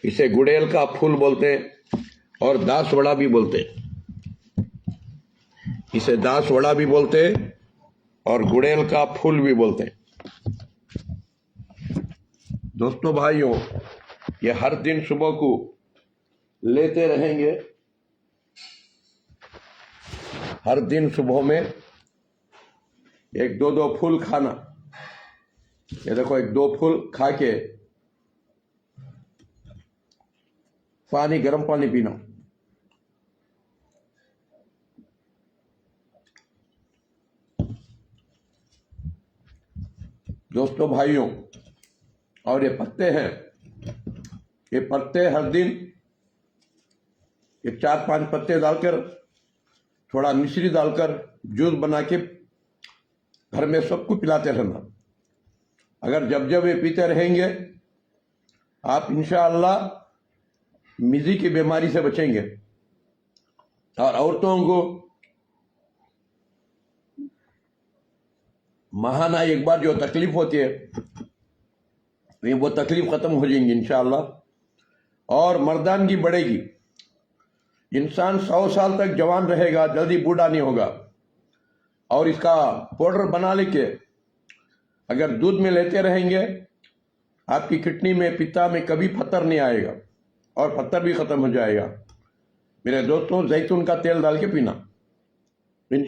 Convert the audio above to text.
इसे गुड़ैल का फूल बोलते हैं और दास वड़ा भी बोलते हैं। इसे दास वड़ा भी बोलते हैं और गुड़ैल का फूल भी बोलते हैं। दोस्तों भाइयों, ये हर दिन सुबह को लेते रहेंगे। हर दिन सुबह में एक दो फूल खाना। ये देखो, एक दो फूल खा के पानी, गर्म पानी पीना। दोस्तों भाइयों, और ये पत्ते हैं, ये पत्ते हर दिन ये 4-5 पत्ते डालकर, थोड़ा मिश्री डालकर जूस बना के घर में सबको पिलाते रहना। अगर जब जब ये पीते रहेंगे, आप इंशाअल्लाह मिज़ी की बीमारी से बचेंगे। और औरतों को महाना एक बार जो तकलीफ होती है, वो तकलीफ खत्म हो जाएंगी इंशाअल्लाह, और मर्दानगी बढ़ेगी। इंसान 100 साल तक जवान रहेगा, जल्दी बूढ़ा नहीं होगा। और इसका पाउडर बना लेके अगर दूध में लेते रहेंगे, आपकी किडनी में, पित्ता में कभी पत्थर नहीं आएगा और पत्थर भी खत्म हो जाएगा। मेरे दोस्तों, जैतून का तेल डाल के पीना इंशाअल्लाह।